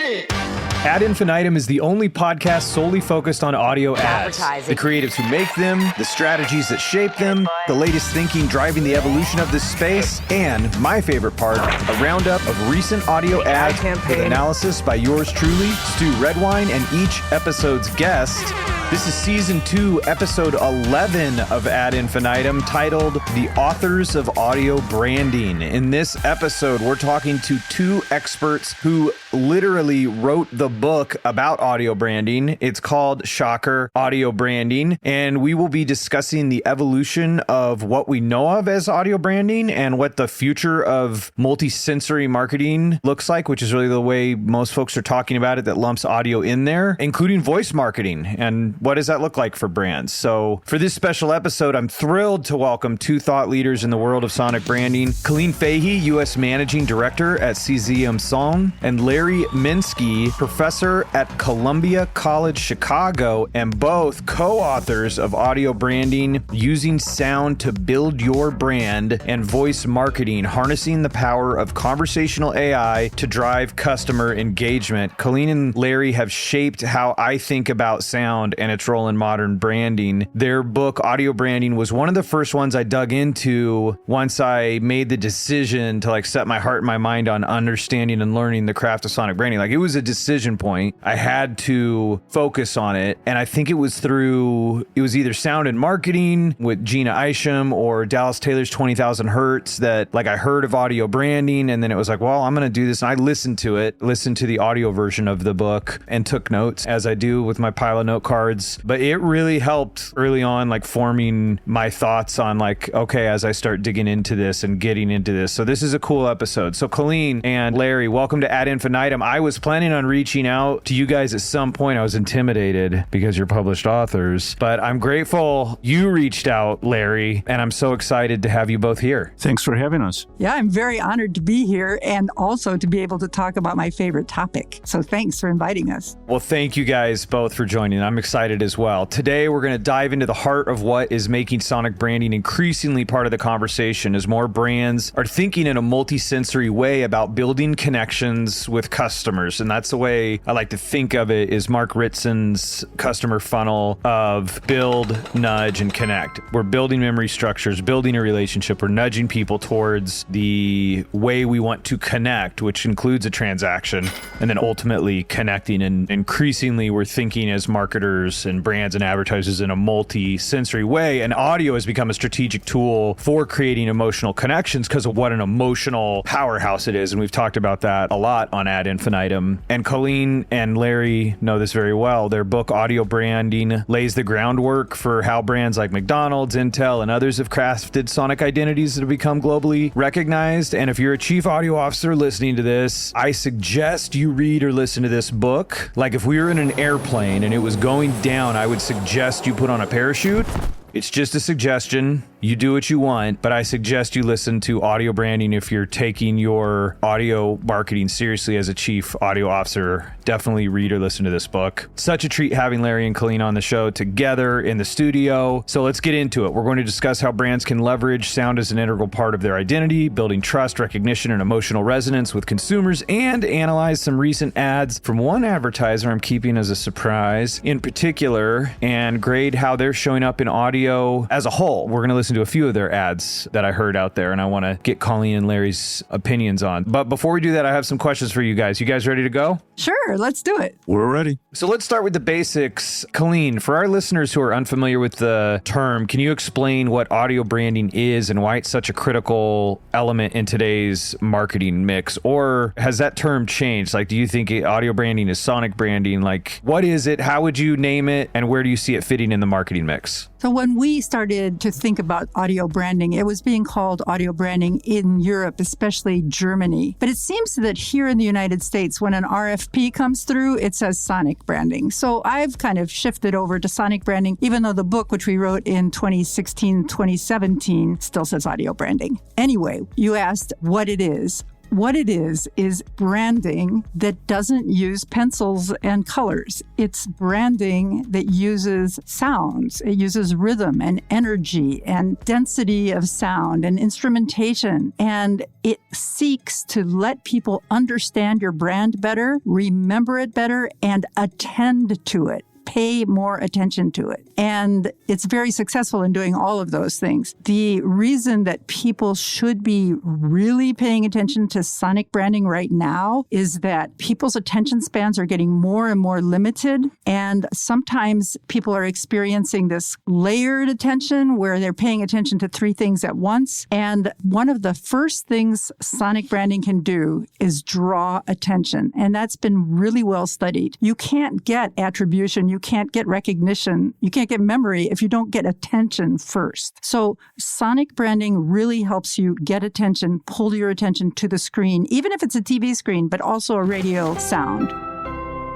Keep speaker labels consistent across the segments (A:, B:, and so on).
A: Ad Infinitum is the only podcast solely focused on audio ads. The creatives who make them, the strategies that shape them, the latest thinking driving the evolution of this space, and my favorite part, a roundup of recent audio ads with analysis by yours truly, Stu Redwine, and each episode's guest. This is Season 2, Episode 11 of Ad Infinitum, titled The Authors of Audio Branding. In this episode, we're talking to two experts who literally wrote the book about audio branding. It's called, shocker, Audio Branding, and we will be discussing the evolution of what we know of as audio branding and what the future of multisensory marketing looks like, which is really the way most folks are talking about it, that lumps audio in there, including voice marketing. And what does that look like for brands? So for this special episode, I'm thrilled to welcome two thought leaders in the world of sonic branding, Colleen Fahey, U.S. Managing Director at CZM Song, and Larry Minsky, Professor at Columbia College Chicago, and both co-authors of Audio Branding, Using Sound to Build Your Brand, and Voice Marketing, Harnessing the Power of Conversational AI to Drive Customer Engagement. Colleen and Larry have shaped how I think about sound and its role in modern branding. Their book, Audio Branding, was one of the first ones I dug into once I made the decision to set my heart and my mind on understanding and learning the craft of sonic branding. It was a decision point. I had to focus on it. And I think it was either Sound and Marketing with Gina Isham or Dallas Taylor's 20,000 Hertz that I heard of audio branding. And then it was well, I'm going to do this. And I listened to the audio version of the book and took notes, as I do with my pile of note cards. But it really helped early on, forming my thoughts on okay, as I start digging into this and getting into this. So this is a cool episode. So Colleen and Larry, welcome to Ad Infinitum. I was planning on reaching out to you guys at some point. I was intimidated because you're published authors, but I'm grateful you reached out, Larry, and I'm so excited to have you both here.
B: Thanks for having us.
C: Yeah, I'm very honored to be here and also to be able to talk about my favorite topic. So thanks for inviting us.
A: Well, thank you guys both for joining. I'm excited as well. Today, we're going to dive into the heart of what is making sonic branding increasingly part of the conversation as more brands are thinking in a multisensory way about building connections with customers. And that's the way I like to think of it, is Mark Ritson's customer funnel of build, nudge, and connect. We're building memory structures, building a relationship. We're nudging people towards the way we want to connect, which includes a transaction, and then ultimately connecting. And increasingly, we're thinking as marketers and brands and advertisers in a multi-sensory way. And audio has become a strategic tool for creating emotional connections because of what an emotional powerhouse it is. And we've talked about that a lot on Ad Infinitum. And Colleen and Larry know this very well. Their book, Audio Branding, lays the groundwork for how brands like McDonald's, Intel, and others have crafted sonic identities that have become globally recognized. And if you're a chief audio officer listening to this, I suggest you read or listen to this book. If we were in an airplane and it was going down, I would suggest you put on a parachute. It's just a suggestion. You do what you want, but I suggest you listen to Audio Branding if you're taking your audio marketing seriously as a chief audio officer. Definitely read or listen to this book. Such a treat having Larry and Colleen on the show together in the studio. So let's get into it. We're going to discuss how brands can leverage sound as an integral part of their identity, building trust, recognition, and emotional resonance with consumers, and analyze some recent ads from one advertiser I'm keeping as a surprise in particular, and grade how they're showing up in audio as a whole. We're going to listen to a few of their ads that I heard out there, and I want to get Colleen and Larry's opinions on. But before we do that, I have some questions for you guys. You guys ready to go?
C: Sure, let's do it.
B: We're ready.
A: So let's start with the basics. Colleen, for our listeners who are unfamiliar with the term, can you explain what audio branding is and why it's such a critical element in today's marketing mix? Or has that term changed? Do you think audio branding is sonic branding? What is it? How would you name it? And where do you see it fitting in the marketing mix?
C: So when we started to think about audio branding, it was being called audio branding in Europe, especially Germany. But it seems that here in the United States, when an RFP comes through, it says sonic branding. So I've kind of shifted over to sonic branding, even though the book, which we wrote in 2016, 2017, still says audio branding. Anyway, you asked what it is. What it is branding that doesn't use pencils and colors. It's branding that uses sounds. It uses rhythm and energy and density of sound and instrumentation. And it seeks to let people understand your brand better, remember it better, and attend to it. Pay more attention to it. And it's very successful in doing all of those things. The reason that people should be really paying attention to sonic branding right now is that people's attention spans are getting more and more limited. And sometimes people are experiencing this layered attention where they're paying attention to 3 things at once. And one of the first things sonic branding can do is draw attention. And that's been really well studied. You can't get attribution. You can't get recognition. You can't get memory if you don't get attention first. So sonic branding really helps you get attention, pull your attention to the screen, even if it's a TV screen, but also a radio sound.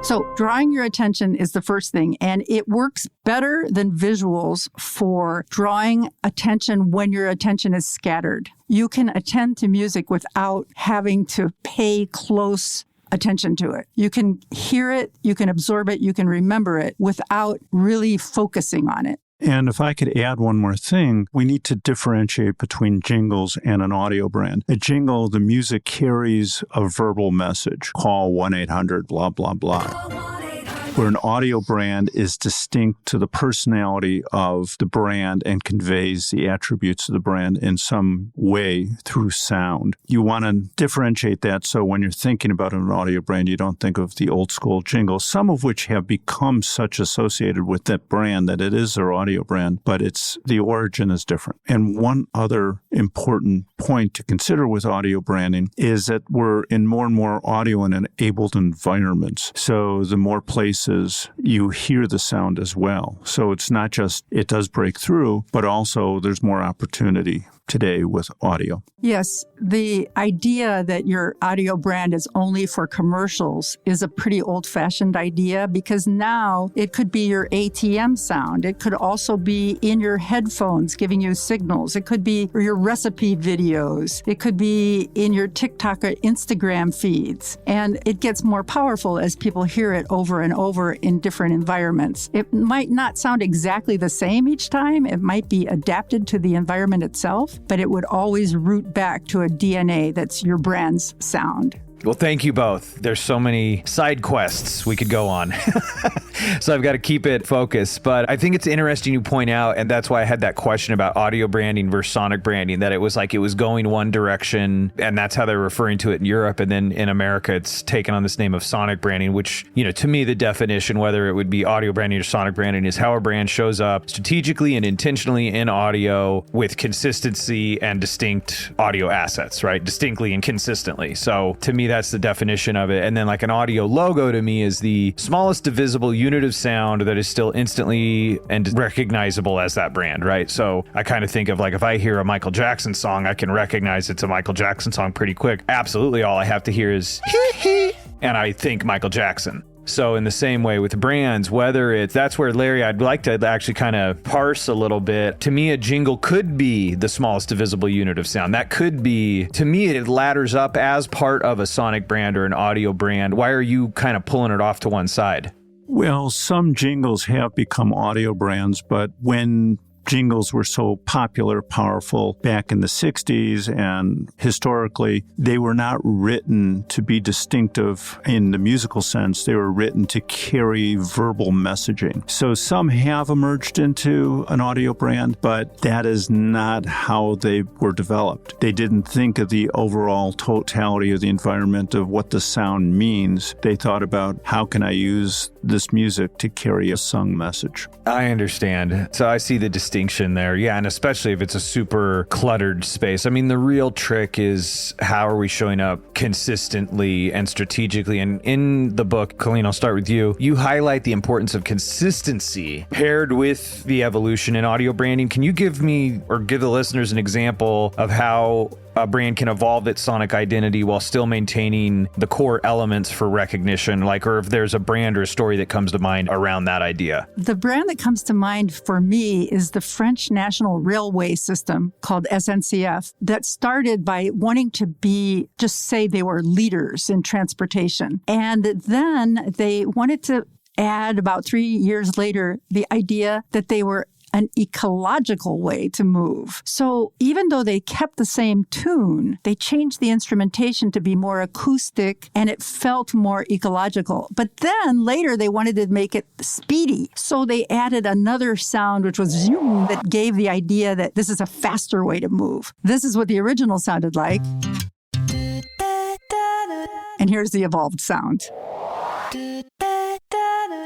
C: So drawing your attention is the first thing, and it works better than visuals for drawing attention when your attention is scattered. You can attend to music without having to pay close attention to it. You can hear it, you can absorb it, you can remember it without really focusing on it.
B: And if I could add one more thing, we need to differentiate between jingles and an audio brand. A jingle, the music carries a verbal message. Call 1-800, blah, blah, blah. Where an audio brand is distinct to the personality of the brand and conveys the attributes of the brand in some way through sound. You want to differentiate that so when you're thinking about an audio brand, you don't think of the old school jingles, some of which have become such associated with that brand that it is their audio brand, but the origin is different. And one other important point to consider with audio branding is that we're in more and more audio-enabled environments. So the more places you hear the sound as well. So it's not just it does break through, but also there's more opportunity today with audio.
C: Yes, the idea that your audio brand is only for commercials is a pretty old-fashioned idea because now it could be your ATM sound. It could also be in your headphones giving you signals. It could be your recipe videos. It could be in your TikTok or Instagram feeds. And it gets more powerful as people hear it over and over in different environments. It might not sound exactly the same each time. It might be adapted to the environment itself, but it would always root back to a DNA that's your brand's sound.
A: Well, thank you both. There's so many side quests we could go on. So I've got to keep it focused. But I think it's interesting you point out, and that's why I had that question about audio branding versus sonic branding, that it was like it was going one direction, and that's how they're referring to it in Europe. And then in America, it's taken on this name of sonic branding, which, to me, the definition, whether it would be audio branding or sonic branding, is how a brand shows up strategically and intentionally in audio with consistency and distinct audio assets, right? Distinctly and consistently. So to me, that's the definition of it. And then like an audio logo to me is the smallest divisible unit of sound that is still instantly and recognizable as that brand, right? So I kind of think of like if I hear a Michael Jackson song, I can recognize it's a Michael Jackson song pretty quick. Absolutely all I have to hear is hee hee, and I think Michael Jackson. So in the same way with brands, that's where, Larry, I'd like to actually kind of parse a little bit. To me, a jingle could be the smallest divisible unit of sound. That could be, to me, it ladders up as part of a sonic brand or an audio brand. Why are you kind of pulling it off to one side?
B: Well, some jingles have become audio brands, but when jingles were so popular, powerful back in the 60s, and historically, they were not written to be distinctive in the musical sense. They were written to carry verbal messaging. So some have emerged into an audio brand, but that is not how they were developed. They didn't think of the overall totality of the environment of what the sound means. They thought about how can I use this music to carry a sung message.
A: I understand. So I see the distinction there. Yeah, and especially if it's a super cluttered space. I mean, the real trick is how are we showing up consistently and strategically? And in the book, Colleen, I'll start with you. You highlight the importance of consistency paired with the evolution in audio branding. Can you give me or give the listeners an example of how a brand can evolve its sonic identity while still maintaining the core elements for recognition, like, or if there's a brand or a story that comes to mind around that idea?
C: The brand that comes to mind for me is the French National Railway System called SNCF that started by wanting to just say they were leaders in transportation. And then they wanted to add about 3 years later the idea that they were an ecological way to move. So even though they kept the same tune, they changed the instrumentation to be more acoustic and it felt more ecological. But then later they wanted to make it speedy. So they added another sound, which was zoom, that gave the idea that this is a faster way to move. This is what the original sounded like. And here's the evolved sound.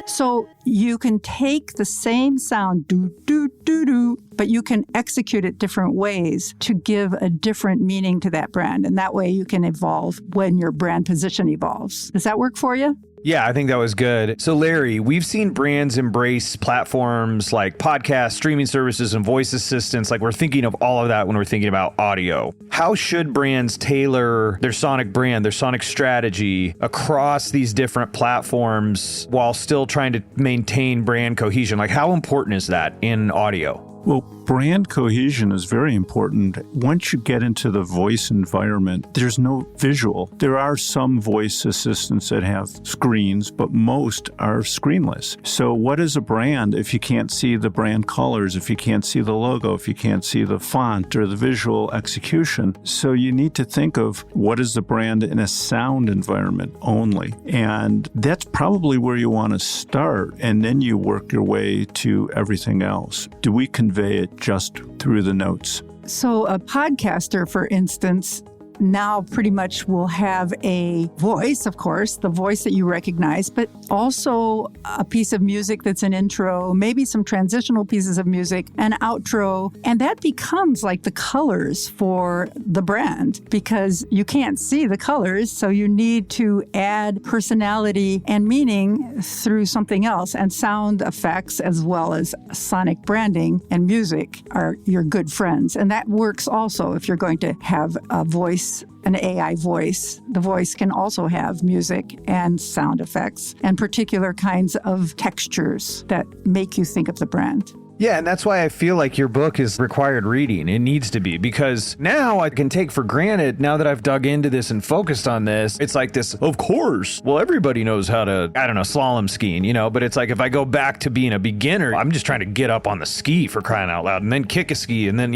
C: So you can take the same sound, do, do, do, do, but you can execute it different ways to give a different meaning to that brand. And that way you can evolve when your brand position evolves. Does that work for you?
A: Yeah, I think that was good. So Larry, we've seen brands embrace platforms like podcasts, streaming services, and voice assistants. Like, we're thinking of all of that when we're thinking about audio. How should brands tailor their sonic brand, their sonic strategy across these different platforms while still trying to maintain brand cohesion? Like, how important is that in audio?
B: Well, brand cohesion is very important. Once you get into the voice environment, there's no visual. There are some voice assistants that have screens, but most are screenless. So what is a brand if you can't see the brand colors, if you can't see the logo, if you can't see the font or the visual execution? So you need to think of what is the brand in a sound environment only. And that's probably where you want to start. And then you work your way to everything else. Do we convey it just through the notes?
C: So a podcaster, for instance, now pretty much will have a voice, of course, the voice that you recognize, but also a piece of music that's an intro, maybe some transitional pieces of music, an outro, and that becomes like the colors for the brand because you can't see the colors, so you need to add personality and meaning through something else, and sound effects as well as sonic branding and music are your good friends, and that works also if you're going to have a voice, an AI voice. The voice can also have music and sound effects and particular kinds of textures that make you think of the brand.
A: Yeah, and that's why I feel like your book is required reading. It needs to be, because now I can take for granted, now that I've dug into this and focused on this, it's like this, of course, well, everybody knows how to, slalom skiing, but it's like if I go back to being a beginner, I'm just trying to get up on the ski for crying out loud and then kick a ski and then,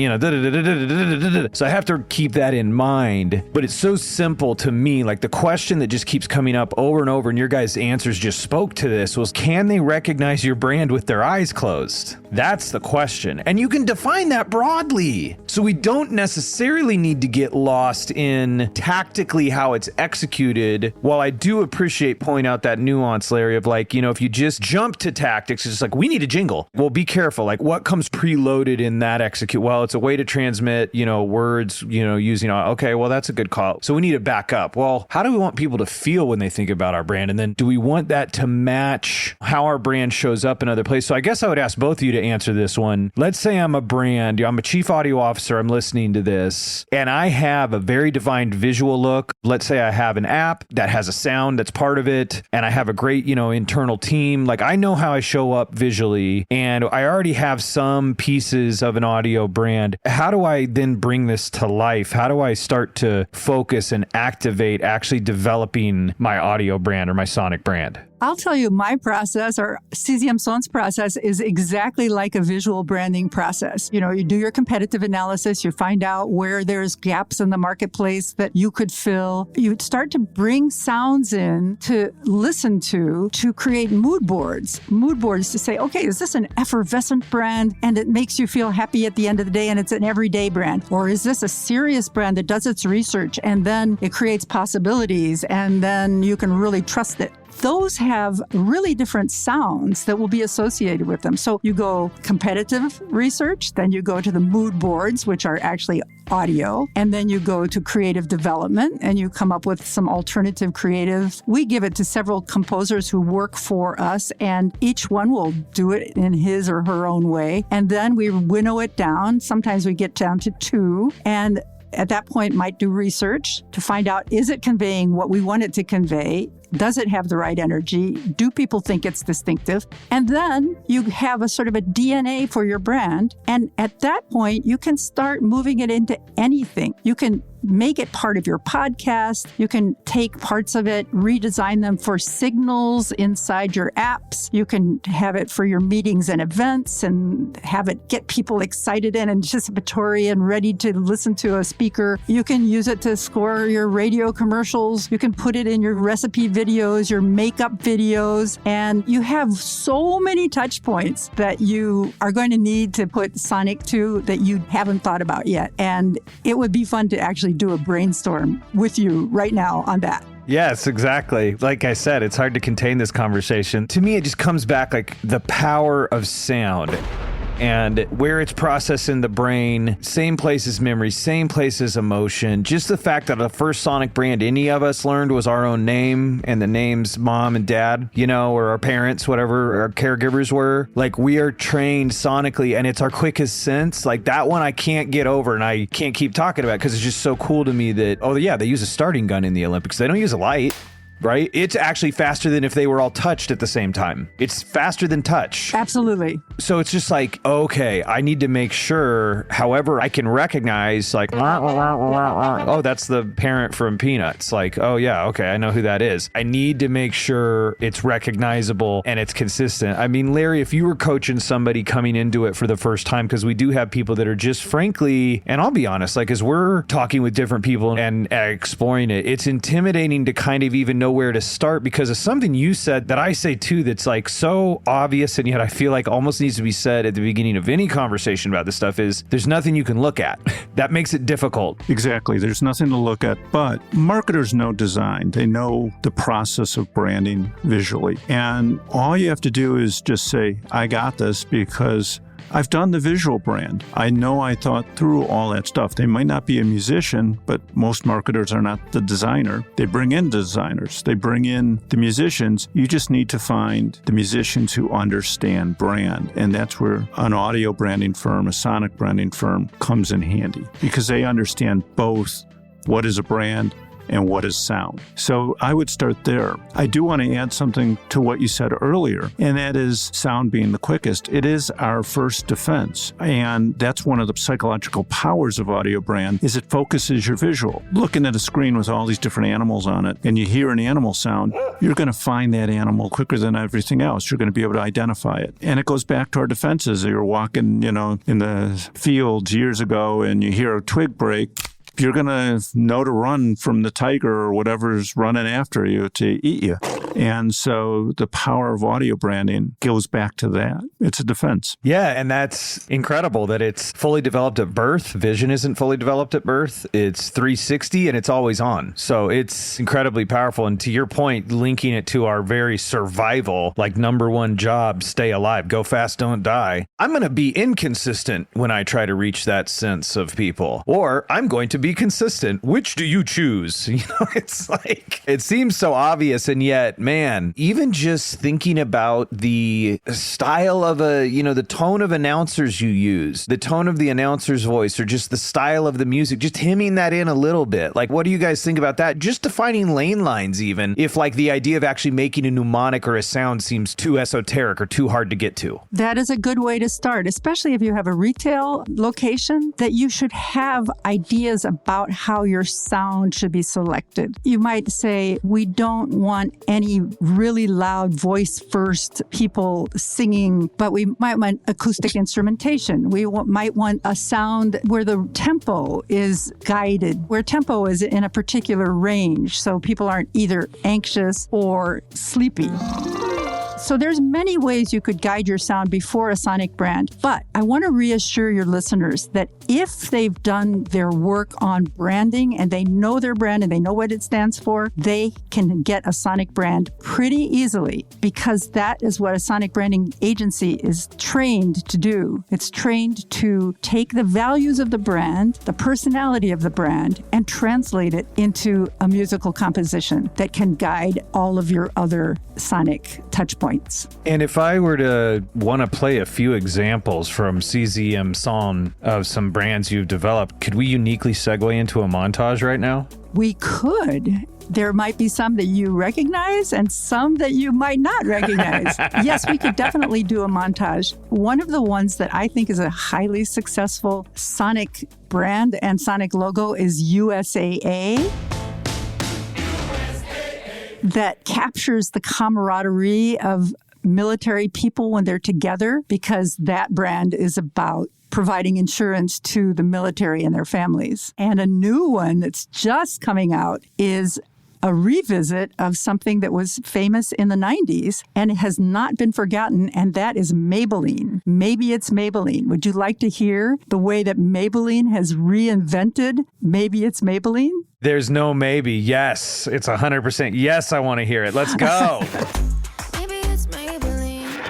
A: so I have to keep that in mind. But it's so simple to me, like the question that just keeps coming up over and over, and your guys' answers just spoke to this, was can they recognize your brand with their eyes closed? That's the question. And you can define that broadly. So we don't necessarily need to get lost in tactically how it's executed. While I do appreciate pointing out that nuance, Larry, of like, if you just jump to tactics, it's just like, we need a jingle. Well, be careful. Like, what comes preloaded in that execute? Well, it's a way to transmit, words, using, okay, well, that's a good call. So we need to back up. Well, how do we want people to feel when they think about our brand? And then do we want that to match how our brand shows up in other places? So I guess I would ask both of you to answer this one. Let's say I'm a brand, I'm a chief audio officer, I'm listening to this, and I have a very defined visual look. Let's say I have an app that has a sound that's part of it, and I have a great, internal team. Like, I know how I show up visually, and I already have some pieces of an audio brand. How do I then bring this to life? How do I start to focus and activate actually developing my audio brand or my sonic brand?
C: I'll tell you, my process, or Cesium Son's process, is exactly like a visual branding process. You do your competitive analysis, you find out where there's gaps in the marketplace that you could fill. You start to bring sounds in to listen to create mood boards to say, okay, is this an effervescent brand and it makes you feel happy at the end of the day and it's an everyday brand? Or is this a serious brand that does its research and then it creates possibilities and then you can really trust it? Those have really different sounds that will be associated with them. So you go competitive research, then you go to the mood boards, which are actually audio, and then you go to creative development and you come up with some alternative creative. We give it to several composers who work for us, and each one will do it in his or her own way. And then we winnow it down. Sometimes we get down to 2, and at that point might do research to find out, is it conveying what we want it to convey? Does it have the right energy? Do people think it's distinctive? And then you have a sort of a DNA for your brand. And at that point, you can start moving it into anything. You can make it part of your podcast. You can take parts of it, redesign them for signals inside your apps. You can have it for your meetings and events and have it get people excited and anticipatory and ready to listen to a speaker. You can use it to score your radio commercials. You can put it in your recipe videos, your makeup videos, and you have so many touch points that you are going to need to put sonic to that you haven't thought about yet. And it would be fun to actually do a brainstorm with you right now on that.
A: Yes, exactly. Like I said, it's hard to contain this conversation. To me, it just comes back like the power of sound. And where it's processed in the brain, same place as memory, same place as emotion. Just the fact that the first sonic brand any of us learned was our own name and the names mom and dad, or our parents, whatever our caregivers were. Like, we are trained sonically and it's our quickest sense. Like, that one I can't get over and I can't keep talking about because it's just so cool to me that, oh yeah, they use a starting gun in the Olympics. They don't use a light. Right? It's actually faster than if they were all touched at the same time. It's faster than touch.
C: Absolutely.
A: So it's just like, okay, I need to make sure, however, I can recognize like, oh, that's the parent from Peanuts. Like, oh yeah, okay, I know who that is. I need to make sure it's recognizable and it's consistent. I mean, Larry, if you were coaching somebody coming into it for the first time, because we do have people that are just frankly, and I'll be honest, like as we're talking with different people and exploring it, it's intimidating to kind of even know where to start because of something you said that I say too that's like so obvious and yet I feel like almost needs to be said at the beginning of any conversation about this stuff is there's nothing you can look at. That makes it difficult.
B: Exactly. There's nothing to look at, but marketers know design. They know the process of branding visually. And all you have to do is just say, I got this because I've done the visual brand. I know I thought through all that stuff. They might not be a musician, but most marketers are not the designer. They bring in designers. They bring in the musicians. You just need to find the musicians who understand brand. And that's where an audio branding firm, a sonic branding firm comes in handy because they understand both what is a brand and what is sound. So I would start there. I do want to add something to what you said earlier, and that is sound being the quickest. It is our first defense, and that's one of the psychological powers of audio brand is it focuses your visual. Looking at a screen with all these different animals on it, and you hear an animal sound, you're going to find that animal quicker than everything else. You're going to be able to identify it. And it goes back to our defenses. You're walking, in the fields years ago, and you hear a twig break, you're going to know to run from the tiger or whatever's running after you to eat you. And so the power of audio branding goes back to that. It's a defense.
A: Yeah, and that's incredible that it's fully developed at birth. Vision isn't fully developed at birth. It's 360 and it's always on. So it's incredibly powerful. And to your point, linking it to our very survival, like number one job, stay alive, go fast, don't die. I'm going to be inconsistent when I try to reach that sense of people, or I'm going to be consistent. Which do you choose? It's like, it seems so obvious. And yet, man, even just thinking about the style of the tone of announcers you use, the tone of the announcer's voice, or just the style of the music, just hemming that in a little bit. Like, what do you guys think about that? Just defining lane lines, even if like the idea of actually making a mnemonic or a sound seems too esoteric or too hard to get to.
C: That is a good way to start, especially if you have a retail location, that you should have ideas about how your sound should be selected. You might say, we don't want any really loud voice first people singing, but we might want acoustic instrumentation. We might want a sound where the tempo is guided, where tempo is in a particular range, so people aren't either anxious or sleepy. So there's many ways you could guide your sound before a sonic brand, but I want to reassure your listeners that if they've done their work on branding and they know their brand and they know what it stands for, they can get a sonic brand pretty easily because that is what a sonic branding agency is trained to do. It's trained to take the values of the brand, the personality of the brand, and translate it into a musical composition that can guide all of your other sonic touch points.
A: And if I were to want to play a few examples from CZM Sound of some brands you've developed. Could we uniquely segue into a montage right now?
C: We could. There might be some that you recognize and some that you might not recognize. Yes, we could definitely do a montage. One of the ones that I think is a highly successful Sonic brand and Sonic logo is USAA. That captures the camaraderie of military people when they're together, because that brand is about providing insurance to the military and their families. And a new one that's just coming out is a revisit of something that was famous in the 90s and it has not been forgotten, and that is Maybelline. Maybe it's Maybelline. Would you like to hear the way that Maybelline has reinvented Maybe It's Maybelline?
A: There's no maybe. Yes, it's 100%. Yes, I want to hear it. Let's go.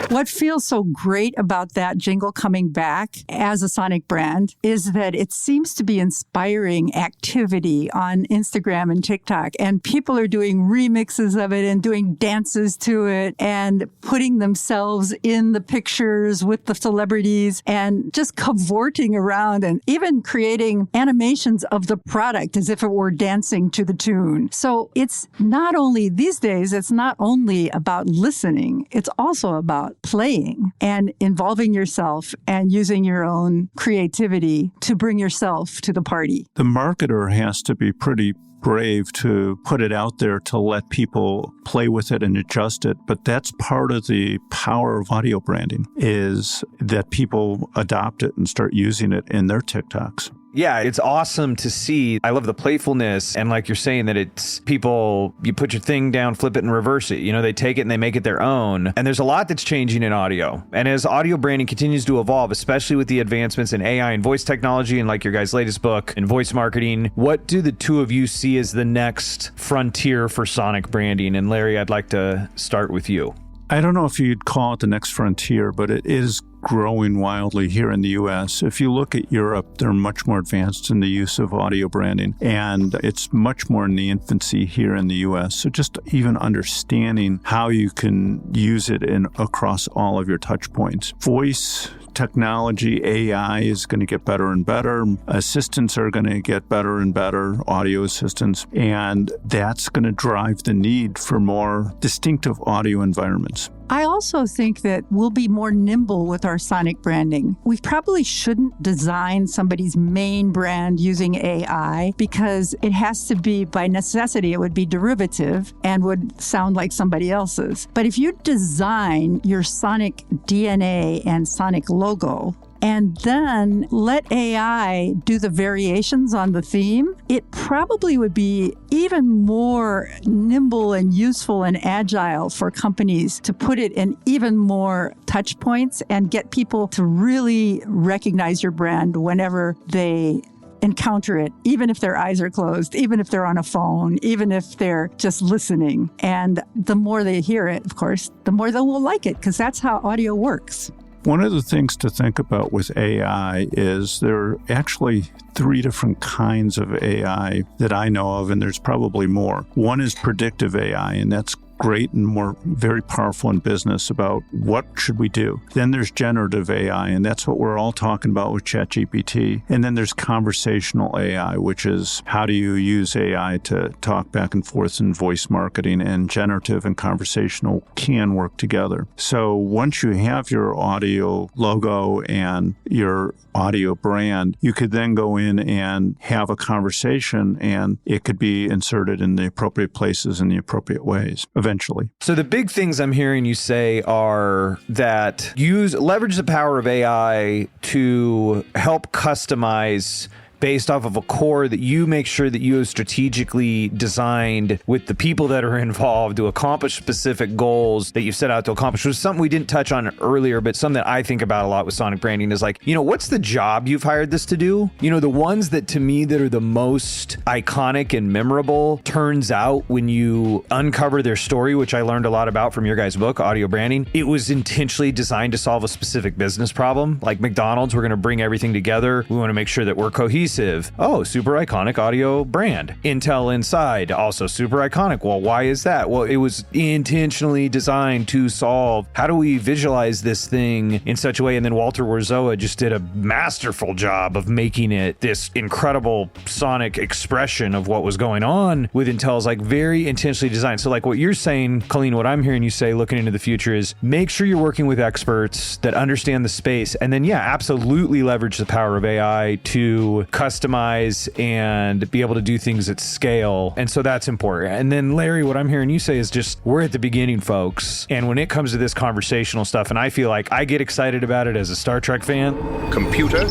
C: What feels so great about that jingle coming back as a Sonic brand is that it seems to be inspiring activity on Instagram and TikTok, and people are doing remixes of it and doing dances to it and putting themselves in the pictures with the celebrities and just cavorting around and even creating animations of the product as if it were dancing to the tune. So it's not only these days, it's not only about listening, it's also about playing and involving yourself and using your own creativity to bring yourself to the party.
B: The marketer has to be pretty brave to put it out there to let people play with it and adjust it. But that's part of the power of audio branding, is that people adopt it and start using it in their TikToks.
A: Yeah, it's awesome to see. I love the playfulness. And like you're saying, that it's people, you put your thing down, flip it and reverse it. You know, they take it and they make it their own. And there's a lot that's changing in audio. And as audio branding continues to evolve, especially with the advancements in AI and voice technology, and like your guys' latest book in voice marketing, what do the two of you see as the next frontier for Sonic branding? And Larry, I'd like to start with you.
B: I don't know if you'd call it the next frontier, but it is growing wildly here in the U.S. If you look at Europe, they're much more advanced in the use of audio branding, and it's much more in the infancy here in the U.S. So just even understanding how you can use it across all of your touch points. Voice technology, AI is going to get better and better. Assistants are going to get better and better, audio assistants, and that's going to drive the need for more distinctive audio environments.
C: I also think that we'll be more nimble with our Sonic branding. We probably shouldn't design somebody's main brand using AI, because it has to be, by necessity, it would be derivative and would sound like somebody else's. But if you design your Sonic DNA and Sonic logo, and then let AI do the variations on the theme, it probably would be even more nimble and useful and agile for companies to put it in even more touch points and get people to really recognize your brand whenever they encounter it, even if their eyes are closed, even if they're on a phone, even if they're just listening. And the more they hear it, of course, the more they will like it, because that's how audio works.
B: One of the things to think about with AI is there are actually 3 different kinds of AI that I know of, and there's probably more. One is predictive AI, and that's great and more very powerful in business about what should we do. Then there's generative AI, and that's what we're all talking about with ChatGPT. And then there's conversational AI, which is how do you use AI to talk back and forth in voice marketing, and generative and conversational can work together. So once you have your audio logo and your audio brand, you could then go in and have a conversation, and it could be inserted in the appropriate places in the appropriate ways eventually.
A: So the big things I'm hearing you say are that leverage the power of AI to help customize based off of a core that you make sure that you have strategically designed with the people that are involved to accomplish specific goals that you set out to accomplish, which is something we didn't touch on earlier, but something that I think about a lot with Sonic branding is like, what's the job you've hired this to do? The ones that to me that are the most iconic and memorable, turns out when you uncover their story, which I learned a lot about from your guys' book, Audio Branding, it was intentionally designed to solve a specific business problem. Like McDonald's, we're going to bring everything together. We want to make sure that we're cohesive. adhesive. Oh, super iconic audio brand. Intel Inside, also super iconic. Well, why is that? Well, it was intentionally designed to solve how do we visualize this thing in such a way. And then Walter Warzoa just did a masterful job of making it this incredible sonic expression of what was going on with Intel's like very intentionally designed. So like what you're saying, Colleen, what I'm hearing you say looking into the future is make sure you're working with experts that understand the space. And then, yeah, absolutely leverage the power of AI to customize and be able to do things at scale. And so that's important. And then, Larry, what I'm hearing you say is just we're at the beginning, folks. And when it comes to this conversational stuff, and I feel like I get excited about it as a Star Trek fan.
D: Computer.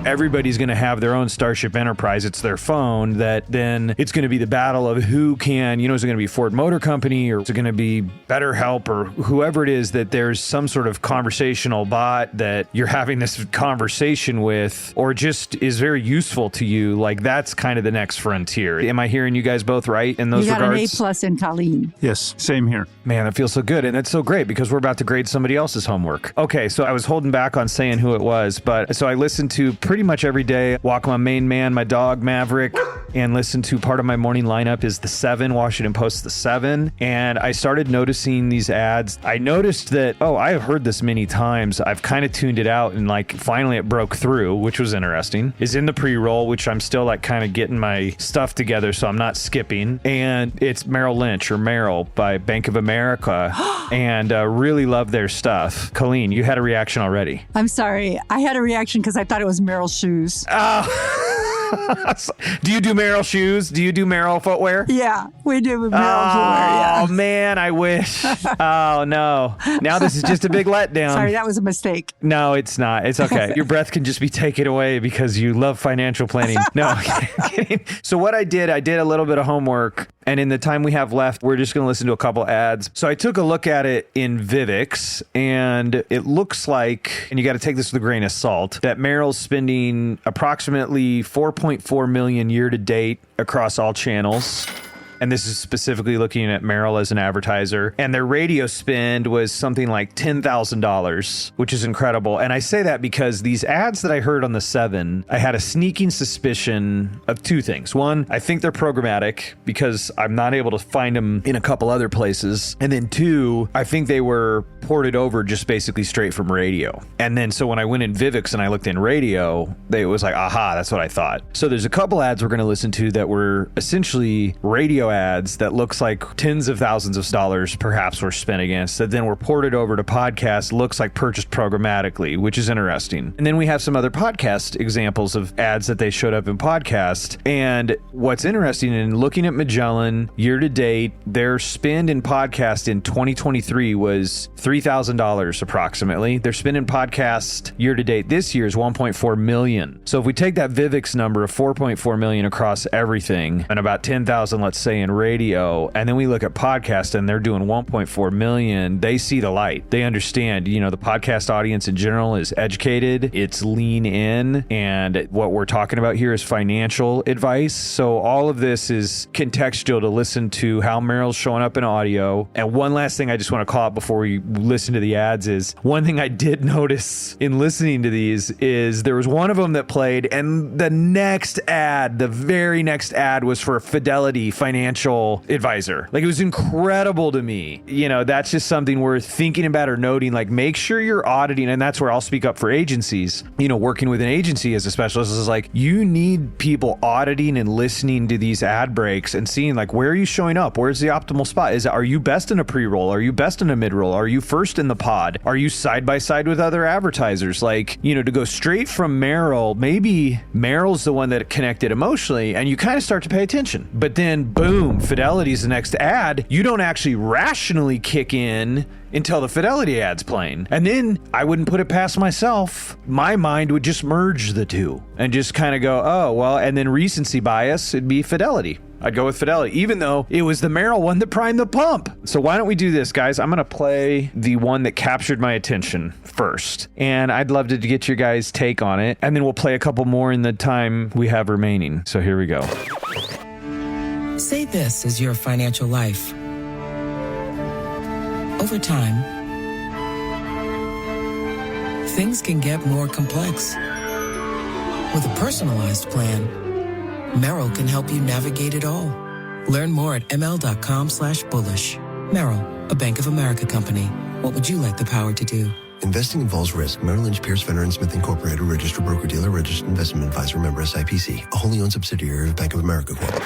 A: Everybody's going to have their own Starship Enterprise. It's their phone that then it's going to be the battle of who can, is it going to be Ford Motor Company or is it going to be BetterHelp or whoever it is that there's some sort of conversational bot that you're having this conversation with or just is very useful to you. Like that's kind of the next frontier. Am I hearing you guys both right in those regards?
C: You got an A+ in Colleen.
B: Yes, same here.
A: Man, that feels so good. And it's so great because we're about to grade somebody else's homework. Okay, so I was holding back on saying who it was, but so I listened to pretty much every day, walk my main man, my dog, Maverick, and listen to part of my morning lineup is The 7, Washington Post The 7. And I started noticing these ads. I noticed that, I have heard this many times. I've kind of tuned it out and like finally it broke through, which was interesting. Is in the pre-roll, which I'm still like kind of getting my stuff together, so I'm not skipping. And it's Merrill Lynch or Merrill by Bank of America. And really love their stuff. Colleen, you had a reaction already.
C: I'm sorry. I had a reaction because I thought it was Merrill's shoes.
A: Do you do Merrill shoes? Do you do Merrill footwear?
C: Yeah, we do with Merrill footwear. Yeah.
A: Oh man, I wish. Oh no. Now this is just a big letdown.
C: Sorry, that was a mistake.
A: No, it's not. It's okay. Your breath can just be taken away because you love financial planning. No, kidding. So what I did a little bit of homework, and in the time we have left, we're just going to listen to a couple ads. So I took a look at it in Vivix, and it looks like, and you got to take this with a grain of salt, that Merrill's spending approximately $4.4 million year to date across all channels. And this is specifically looking at Merrill as an advertiser. And their radio spend was something like $10,000, which is incredible. And I say that because these ads that I heard on the 7, I had a sneaking suspicion of two things. One, I think they're programmatic because I'm not able to find them in a couple other places. And then two, I think they were ported over just basically straight from radio. And then so when I went in Vivix and I looked in radio, it was like, aha, that's what I thought. So there's a couple ads we're going to listen to that were essentially radio ads that looks like tens of thousands of dollars perhaps were spent against that then were ported over to podcasts, looks like purchased programmatically, which is interesting. And then we have some other podcast examples of ads that they showed up in podcast. And what's interesting in looking at Magellan year to date, their spend in podcast in 2023 was $3,000 approximately. Their spend in podcast year to date this year is $1.4 million. So if we take that Vivix number of $4.4 million across everything and about 10,000, let's say, in radio, and then we look at podcast and they're doing 1.4 million, they see the light. They understand, the podcast audience in general is educated, it's lean in, and what we're talking about here is financial advice. So all of this is contextual to listen to how Merrill's showing up in audio. And one last thing I just want to call out before we listen to the ads is one thing I did notice in listening to these is there was one of them that played, and the very next ad was for Fidelity Financial Advisor. Like, it was incredible to me. That's just something worth thinking about or noting. Like, make sure you're auditing, and that's where I'll speak up for agencies. Working with an agency as a specialist is like, you need people auditing and listening to these ad breaks and seeing like, where are you showing up? Where's the optimal spot? Are you best in a pre-roll? Are you best in a mid-roll? Are you first in the pod? Are you side by side with other advertisers? Like, to go straight from Merrill, maybe Merrill's the one that connected emotionally and you kind of start to pay attention. But then boom, Fidelity's the next ad. You don't actually rationally kick in until the Fidelity ad's playing. And then I wouldn't put it past myself. My mind would just merge the two and just kind of go, oh, well, and then recency bias, it'd be Fidelity. I'd go with Fidelity, even though it was the Merrill one that primed the pump. So why don't we do this, guys? I'm going to play the one that captured my attention first. And I'd love to get your guys' take on it. And then we'll play a couple more in the time we have remaining. So here we go.
E: Say this is your financial life. Over time, things can get more complex. With a personalized plan, Merrill can help you navigate it all. Learn more at ml.com/bullish. Merrill, a Bank of America company. What would you like the power to do?
D: Investing involves risk. Merrill Lynch, Pierce, Fenner & Smith Incorporated, registered broker-dealer, registered investment advisor, member SIPC, a wholly owned subsidiary of Bank of America Corp.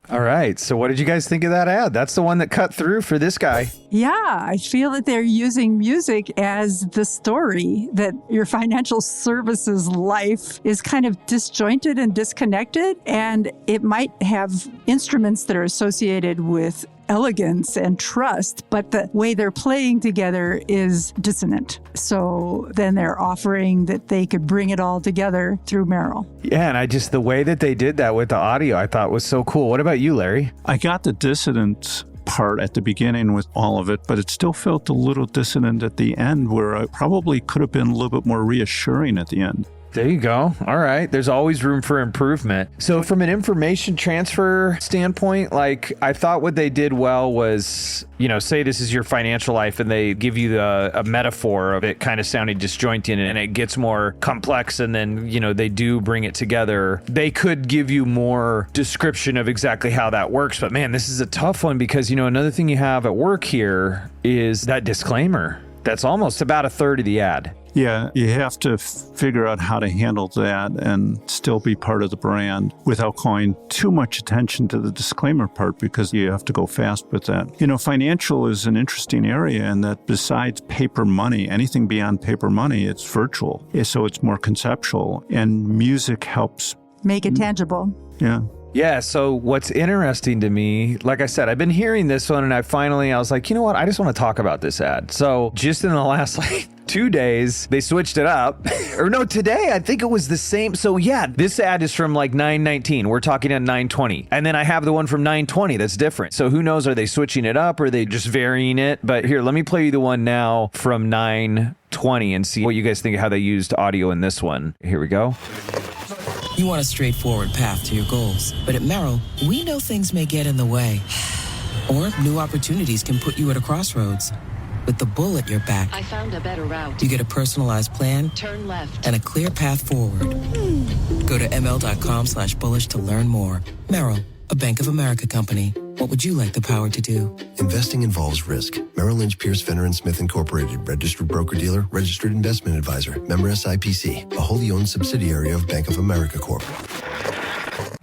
A: All right. So what did you guys think of that ad? That's the one that cut through for this guy.
C: Yeah, I feel that they're using music as the story, that your financial services life is kind of disjointed and disconnected, and it might have instruments that are associated with elegance and trust, but the way they're playing together is dissonant. So then they're offering that they could bring it all together through Merrill.
A: Yeah, and the way that they did that with the audio, I thought was so cool. What about you, Larry?
B: I got the dissonance part at the beginning with all of it, but it still felt a little dissonant at the end, where I probably could have been a little bit more reassuring at the end.
A: There you go. All right. There's always room for improvement. So from an information transfer standpoint, like I thought what they did well was, say this is your financial life and they give you a metaphor of it kind of sounding disjointed and it gets more complex and then, they do bring it together. They could give you more description of exactly how that works. But man, this is a tough one because, another thing you have at work here is that disclaimer. That's almost about a third of the ad.
B: Yeah, you have to figure out how to handle that and still be part of the brand without calling too much attention to the disclaimer part because you have to go fast with that. Financial is an interesting area in that besides paper money, anything beyond paper money, it's virtual. So it's more conceptual and music helps
C: make it tangible.
B: Yeah.
A: Yeah, so what's interesting to me, like I said, I've been hearing this one and I was like, you know what? I just want to talk about this ad. So just in the last 2 days, they switched it up. Or no, today, I think it was the same. So yeah, this ad is from 9:19. We're talking at 9:20. And then I have the one from 9:20 that's different. So who knows, are they switching it up or are they just varying it? But here, let me play you the one now from 9:20 and see what you guys think of how they used audio in this one. Here we go.
E: You want a straightforward path to your goals. But at Merrill, we know things may get in the way. Or new opportunities can put you at a crossroads. With the bull at your back,
F: I found a better route.
E: You get a personalized plan,
F: turn left,
E: and a clear path forward. Go to ml.com/bullish to learn more. Merrill, a Bank of America company. What would you like the power to do?
D: Investing involves risk. Merrill Lynch, Pierce, Fenner & Smith Incorporated, registered broker-dealer, registered investment advisor, member SIPC, a wholly owned subsidiary of Bank of America Corp.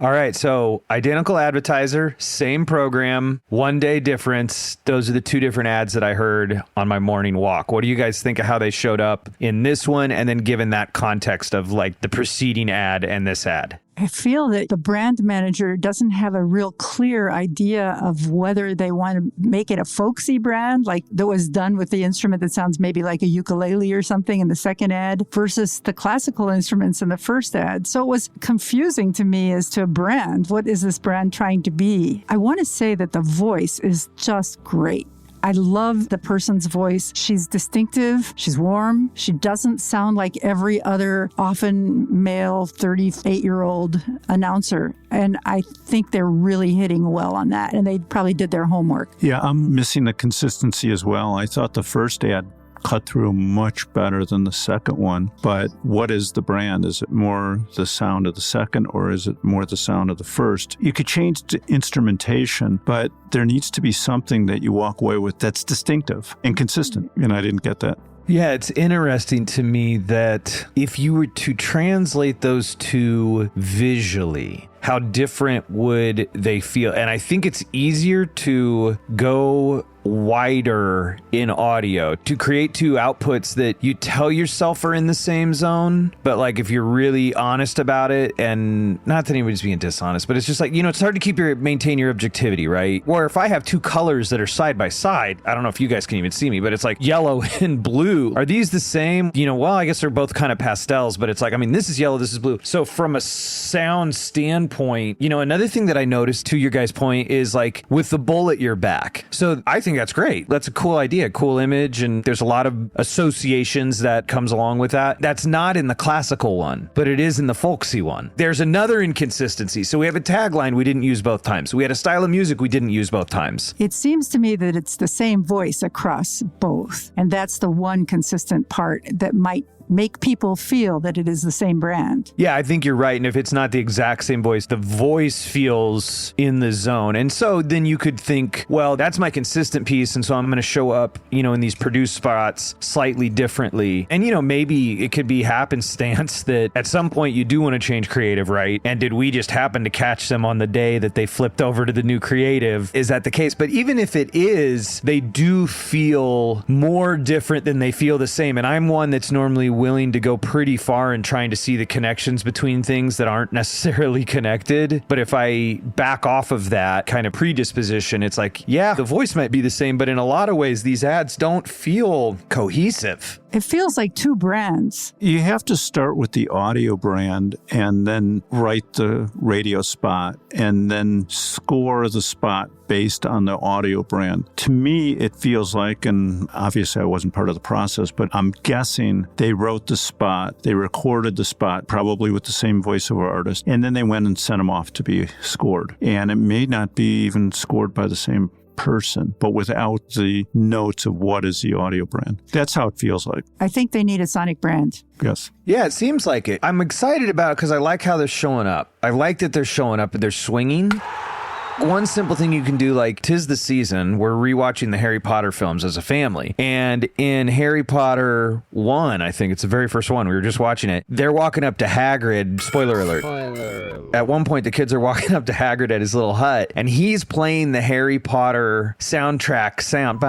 A: All right, so identical advertiser, same program, 1 day difference. Those are the two different ads that I heard on my morning walk. What do you guys think of how they showed up in this one? And then given that context of the preceding ad and this ad?
C: I feel that the brand manager doesn't have a real clear idea of whether they want to make it a folksy brand, like that was done with the instrument that sounds maybe like a ukulele or something in the second ad versus the classical instruments in the first ad. So it was confusing to me as to a brand. What is this brand trying to be? I want to say that the voice is just great. I love the person's voice. She's distinctive. She's warm. She doesn't sound like every other often male 38-year-old announcer. And I think they're really hitting well on that. And they probably did their homework.
B: Yeah, I'm missing the consistency as well. I thought the first ad cut through much better than the second one. But what is the brand? Is it more the sound of the second or is it more the sound of the first? You could change the instrumentation, but there needs to be something that you walk away with that's distinctive and consistent. And I didn't get that.
A: Yeah, it's interesting to me that if you were to translate those two visually, how different would they feel? And I think it's easier to go wider in audio to create two outputs that you tell yourself are in the same zone. But if you're really honest about it, and not that anybody's being dishonest, but it's just it's hard to maintain your objectivity, right? Or if I have two colors that are side by side, I don't know if you guys can even see me, but it's yellow and blue. Are these the same? Well, I guess they're both kind of pastels, but it's this is yellow, this is blue. So from a sound standpoint, another thing that I noticed to your guys' point is with the bull at your back. So I think that's great. That's a cool idea, cool image, and there's a lot of associations that comes along with that. That's not in the classical one, but it is in the folksy one. There's another inconsistency. So we have a tagline we didn't use both times. We had a style of music we didn't use both times.
C: It seems to me that it's the same voice across both, and that's the one consistent part that might make people feel that it is the same brand.
A: Yeah, I think you're right. And if it's not the exact same voice, the voice feels in the zone. And so then you could think, well, that's my consistent piece. And so I'm going to show up, in these produced spots slightly differently. And, maybe it could be happenstance that at some point you do want to change creative, right? And did we just happen to catch them on the day that they flipped over to the new creative? Is that the case? But even if it is, they do feel more different than they feel the same. And I'm one that's normally willing to go pretty far in trying to see the connections between things that aren't necessarily connected. But if I back off of that kind of predisposition, it's like, yeah, the voice might be the same, but in a lot of ways, these ads don't feel cohesive.
C: It feels like two brands.
B: You have to start with the audio brand and then write the radio spot and then score the spot based on the audio brand. To me, it feels like, and obviously I wasn't part of the process, but I'm guessing they wrote the spot, they recorded the spot, probably with the same voiceover artist, and then they went and sent them off to be scored. And it may not be even scored by the same person, but without the notes of what is the audio brand. That's how it feels like.
C: I think they need a sonic brand.
B: Yes.
A: Yeah, it seems like it. I'm excited about it because I like how they're showing up. I like that they're showing up and they're swinging. One simple thing you can do, like, 'tis the season, we're rewatching the Harry Potter films as a family. And in Harry Potter 1, I think it's the very first one, we were just watching it, they're walking up to Hagrid, spoiler alert. At one point, the kids are walking up to Hagrid at his little hut, and he's playing the Harry Potter soundtrack sound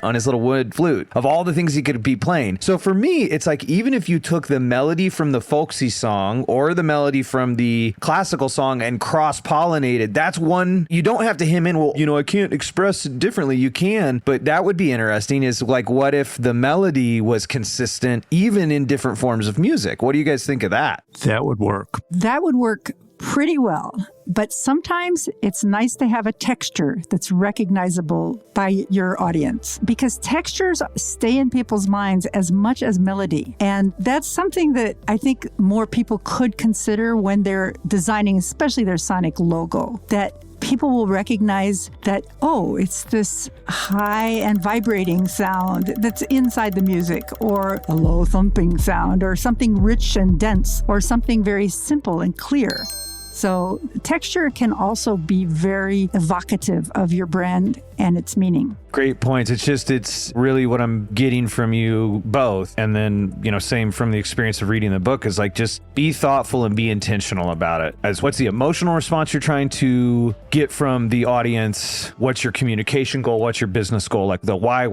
A: on his little wood flute, of all the things he could be playing. So for me, it's like, even if you took the melody from the folksy song or the melody from the classical song and cross-pollinated, that's one, you don't have to him in, well, I can't express it differently. You can, but that would be interesting, is like, what if the melody was consistent even in different forms of music? What do you guys think of that?
B: That would work.
C: That would work pretty well. But sometimes it's nice to have a texture that's recognizable by your audience, because textures stay in people's minds as much as melody. And that's something that I think more people could consider when they're designing, especially their sonic logo, that people will recognize that, oh, it's this high and vibrating sound that's inside the music, or a low thumping sound, or something rich and dense, or something very simple and clear. So texture can also be very evocative of your brand and its meaning.
A: Great points. It's really what I'm getting from you both. And then, same from the experience of reading the book, is like, just be thoughtful and be intentional about it. As what's the emotional response you're trying to get from the audience? What's your communication goal? What's your business goal? Like the why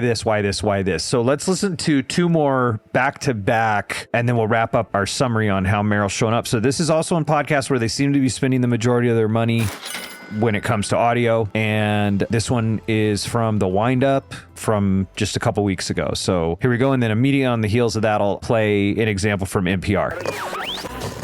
A: this. So let's listen to two more back to back, and then we'll wrap up our summary on how Meryl's showing up. So this is also a podcast where they seem to be spending the majority of their money when it comes to audio. And this one is from the Wind Up from just a couple weeks ago. So here we go. And then immediately on the heels of that, I'll play an example from NPR.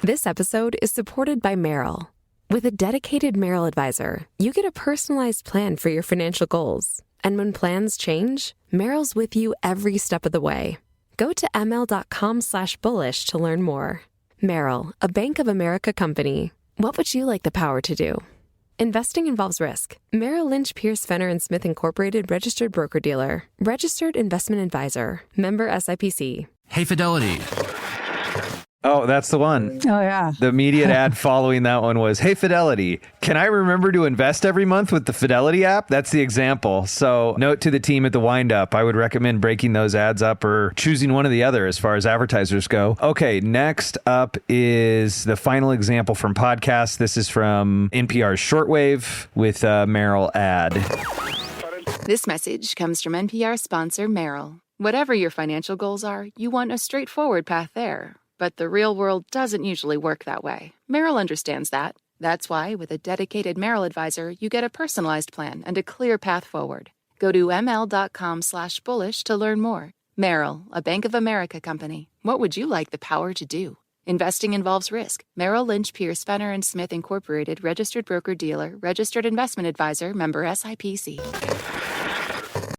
F: This episode is supported by Meryl. With a dedicated Meryl advisor, you get a personalized plan for your financial goals. And when plans change, Meryl's with you every step of the way. Go to ml.com/bullish to learn more. Meryl, a Bank of America company. What would you like the power to do? Investing involves risk. Merrill Lynch, Pierce, Fenner & Smith Incorporated, registered broker-dealer. Registered investment advisor. Member SIPC.
G: Hey, Fidelity.
A: Oh, that's the one.
C: Oh, yeah.
A: The immediate ad following that one was, hey, Fidelity, can I remember to invest every month with the Fidelity app? That's the example. So note to the team at the Wind Up, I would recommend breaking those ads up or choosing one or the other as far as advertisers go. Okay, next up is the final example from podcast. This is from NPR's Shortwave with a Meryl ad.
H: This message comes from NPR sponsor Meryl. Whatever your financial goals are, you want a straightforward path there. But the real world doesn't usually work that way. Meryl understands that. That's why, with a dedicated Meryl advisor, you get a personalized plan and a clear path forward. Go to ml.com/bullish to learn more. Meryl, a Bank of America company. What would you like the power to do? Investing involves risk. Merrill Lynch, Pierce, Fenner & Smith Incorporated, registered broker-dealer, registered investment advisor, member SIPC.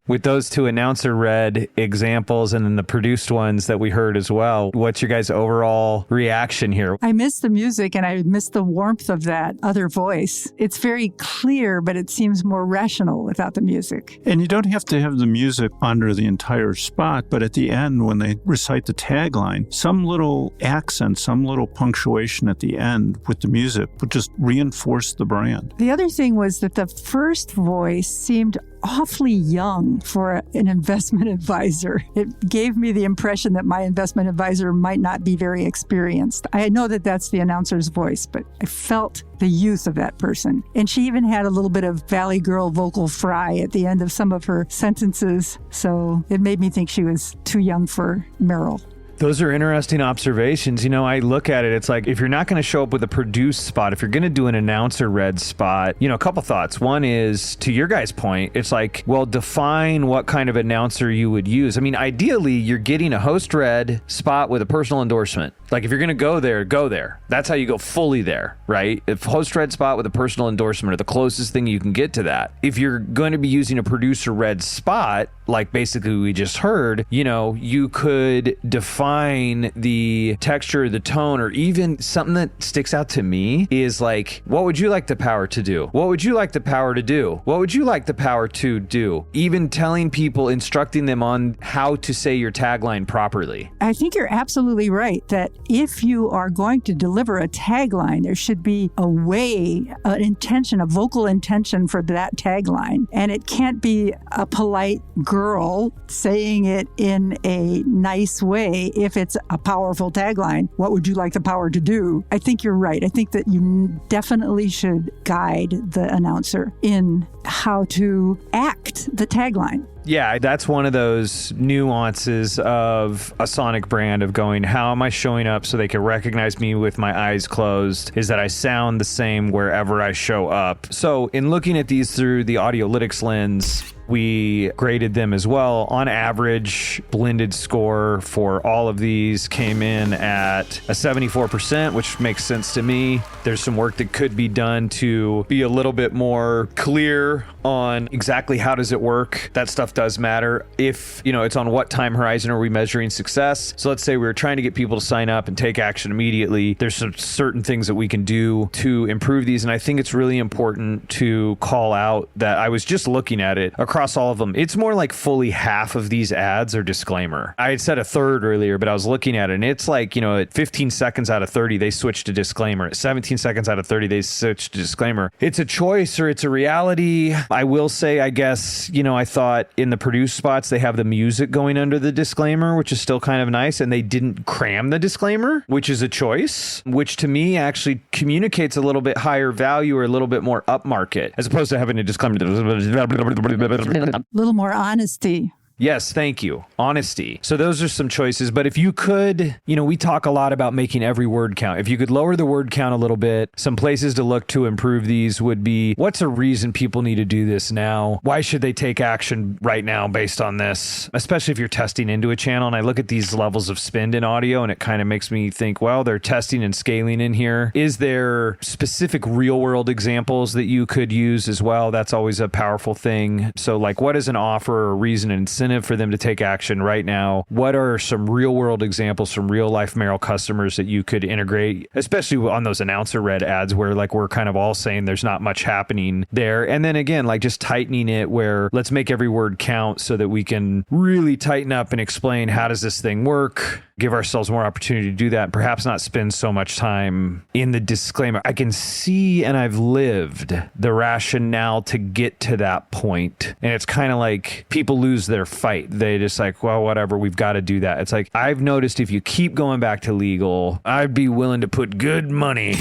A: With those two announcer read examples and then the produced ones that we heard as well, what's your guys' overall reaction here?
C: I miss the music and I miss the warmth of that other voice. It's very clear, but it seems more rational without the music.
B: And you don't have to have the music under the entire spot, but at the end, when they recite the tagline, some little accent, some little punctuation at the end with the music would just reinforce the brand.
C: The other thing was that the first voice seemed awfully young for an investment advisor. It gave me the impression that my investment advisor might not be very experienced. I know that that's the announcer's voice, but I felt the youth of that person. And she even had a little bit of Valley Girl vocal fry at the end of some of her sentences. So it made me think she was too young for Meryl.
A: Those are interesting observations. You know, I look at it, it's like, if you're not going to show up with a produced spot, if you're going to do an announcer read spot, you know, a couple thoughts. One is, to your guys' point, it's like, well, define what kind of announcer you would use. I mean, ideally, you're getting a host read spot with a personal endorsement. Like, if you're going to go there, go there. That's how you go fully there, right? If host read spot with a personal endorsement are the closest thing you can get to that. If you're going to be using a producer read spot, like basically we just heard, you know, you could define the texture, the tone, or even something that sticks out to me is like, what would you like the power to do? What would you like the power to do? What would you like the power to do? Even telling people, instructing them on how to say your tagline properly.
C: I think you're absolutely right that if you are going to deliver a tagline, there should be a way, an intention, a vocal intention for that tagline. And it can't be a polite girl saying it in a nice way. If it's a powerful tagline, what would you like the power to do? I think you're right. I think that you definitely should guide the announcer in how to act the tagline.
A: Yeah, that's one of those nuances of a sonic brand of going, how am I showing up so they can recognize me with my eyes closed, is that I sound the same wherever I show up. So in looking at these through the Audiolytics lens, we graded them as well. On average, blended score for all of these came in at a 74%, which makes sense to me. There's some work that could be done to be a little bit more clear on exactly how does it work. That stuff does matter. If, you know, it's on what time horizon are we measuring success. So let's say we were trying to get people to sign up and take action immediately. There's some certain things that we can do to improve these. And I think it's really important to call out that I was just looking at it across all of them. It's more like fully half of these ads are disclaimer. I had said a third earlier, but I was looking at it and it's like, you know, at 15 seconds out of 30, they switch to disclaimer. At 17 seconds out of 30, they switch to disclaimer. It's a choice or it's a reality. I will say, I guess, you know, I thought in the produced spots, they have the music going under the disclaimer, which is still kind of nice. And they didn't cram the disclaimer, which is a choice, which to me actually communicates a little bit higher value or a little bit more upmarket, as opposed to having a disclaimer.
C: A little more honesty.
A: Yes, thank you. Honesty. So those are some choices. But if you could, you know, we talk a lot about making every word count. If you could lower the word count a little bit, some places to look to improve these would be, what's a reason people need to do this now? Why should they take action right now based on this? Especially if you're testing into a channel. And I look at these levels of spend in audio and it kind of makes me think, well, they're testing and scaling in here. Is there specific real world examples that you could use as well? That's always a powerful thing. So like, what is an offer or reason and incentive for them to take action right now? What are some real world examples from real life Merrill customers that you could integrate, especially on those announcer read ads where like we're kind of all saying there's not much happening there. And then again, like just tightening it where let's make every word count so that we can really tighten up and explain how does this thing work, give ourselves more opportunity to do that, and perhaps not spend so much time in the disclaimer. I can see and I've lived the rationale to get to that point. And it's kind of like people lose their fight. They just like, well, whatever, we've got to do that. It's like, I've noticed if you keep going back to legal, I'd be willing to put good money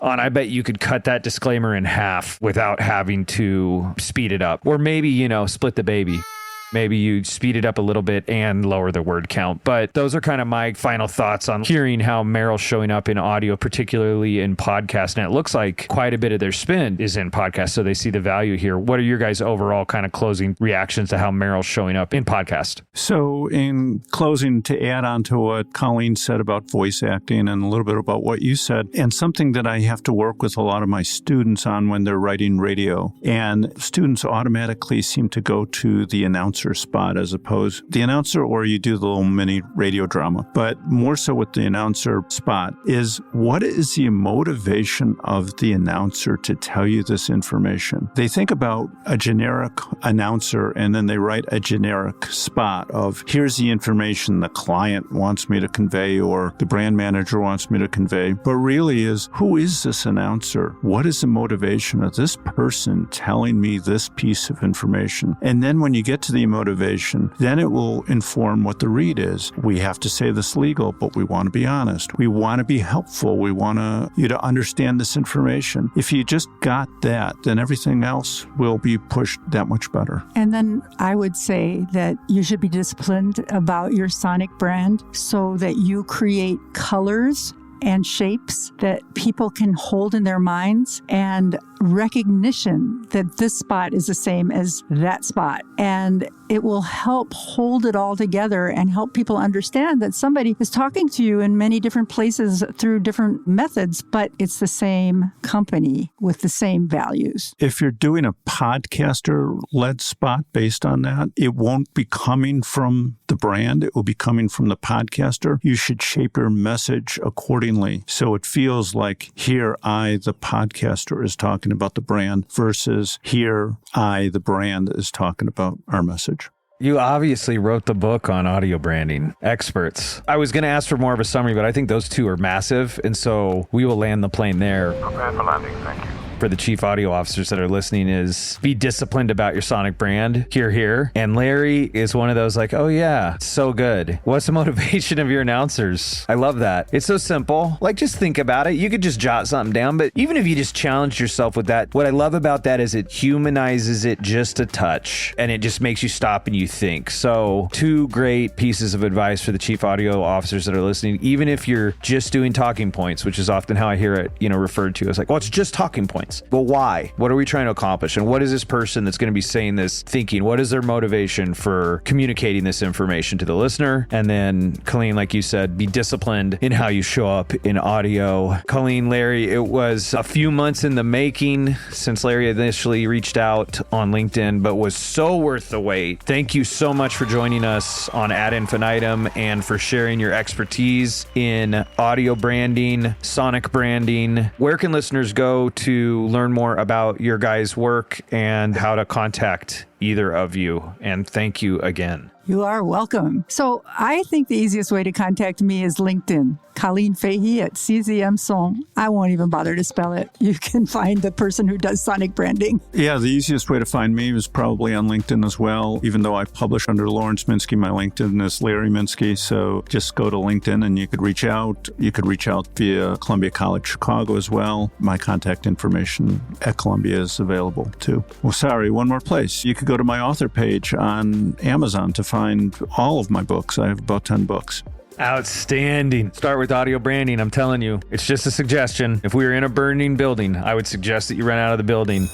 A: on, I bet you could cut that disclaimer in half without having to speed it up. Or maybe, you know, split the baby. Maybe you speed it up a little bit and lower the word count. But those are kind of my final thoughts on hearing how Merrill's showing up in audio, particularly in podcast. And it looks like quite a bit of their spend is in podcast, so they see the value here. What are your guys' overall kind of closing reactions to how Merrill's showing up in podcast?
B: So in closing, to add on to what Colleen said about voice acting and a little bit about what you said, and something that I have to work with a lot of my students on when they're writing radio, and students automatically seem to go to the announcer spot as opposed the announcer, or you do the little mini radio drama, but more so with the announcer spot is what is the motivation of the announcer to tell you this information? They think about a generic announcer and then they write a generic spot of here's the information the client wants me to convey or the brand manager wants me to convey, but really is who is this announcer? What is the motivation of this person telling me this piece of information? And then when you get to the motivation, then it will inform what the read is. We have to say this legal, but we want to be honest. We want to be helpful. We want you to understand this information. If you just got that, then everything else will be pushed that much better.
C: And then I would say that you should be disciplined about your sonic brand so that you create colors and shapes that people can hold in their minds, and recognition that this spot is the same as that spot. And it will help hold it all together and help people understand that somebody is talking to you in many different places through different methods, but it's the same company with the same values.
B: If you're doing a podcaster-led spot based on that, it won't be coming from the brand. It will be coming from the podcaster. You should shape your message accordingly. So it feels like here I, the podcaster, is talking about the brand versus here I, the brand, is talking about our message.
A: You obviously wrote the book on audio branding. Experts. I was going to ask for more of a summary, but I think those two are massive, and so we will land the plane there.
B: Prepared for landing, thank you.
A: For the chief audio officers that are listening is be disciplined about your sonic brand. Here. And Larry is one of those like, oh yeah, so good. What's the motivation of your announcers? I love that. It's so simple. Like just think about it. You could just jot something down, but even if you just challenge yourself with that, what I love about that is it humanizes it just a touch and it just makes you stop and you think. So 2 great pieces of advice for the chief audio officers that are listening, even if you're just doing talking points, which is often how I hear it, referred to as like, well, it's just talking points. Well, why? What are we trying to accomplish? And what is this person that's going to be saying this thinking? What is their motivation for communicating this information to the listener? And then, Colleen, like you said, be disciplined in how you show up in audio. Colleen, Larry, it was a few months in the making since Larry initially reached out on LinkedIn, but was so worth the wait. Thank you so much for joining us on Ad Infinitum and for sharing your expertise in audio branding, sonic branding. Where can listeners go to learn more about your guys' work and how to contact either of you? And thank you again.
C: You are welcome. So I think the easiest way to contact me is LinkedIn. Colleen Fahey at CZM Song. I won't even bother to spell it. You can find the person who does sonic branding.
B: Yeah, the easiest way to find me is probably on LinkedIn as well. Even though I publish under Lawrence Minsky, my LinkedIn is Larry Minsky. So just go to LinkedIn and you could reach out. You could reach out via Columbia College Chicago as well. My contact information at Columbia is available too. Well, sorry, one more place. You could go to my author page on Amazon to find all of my books. I have about 10 books.
A: Outstanding. Start with audio branding. I'm telling you, it's just a suggestion. If we were in a burning building, I would suggest that you run out of the building.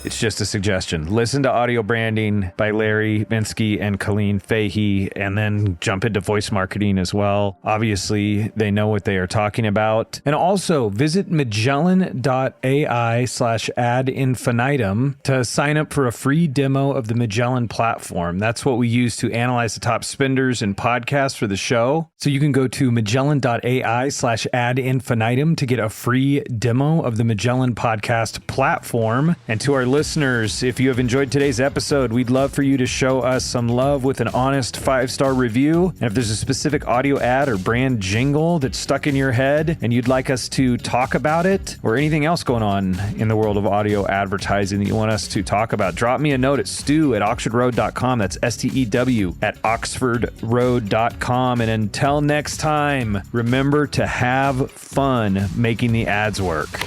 A: It's just a suggestion. Listen to Audio Branding by Larry Minsky and Colleen Fahey, and then jump into voice marketing as well. Obviously, they know what they are talking about. And also visit Magellan.ai/ad infinitum to sign up for a free demo of the Magellan platform. That's what we use to analyze the top spenders in podcasts for the show. So you can go to Magellan.ai/ad infinitum to get a free demo of the Magellan podcast platform. And to our listeners, if you have enjoyed today's episode, we'd love for you to show us some love with an honest 5-star review. And if there's a specific audio ad or brand jingle that's stuck in your head and you'd like us to talk about it, or anything else going on in the world of audio advertising that you want us to talk about, drop me a note at stew@oxfordroad.com. That's STEW at oxfordroad.com. And until next time, remember to have fun making the ads work.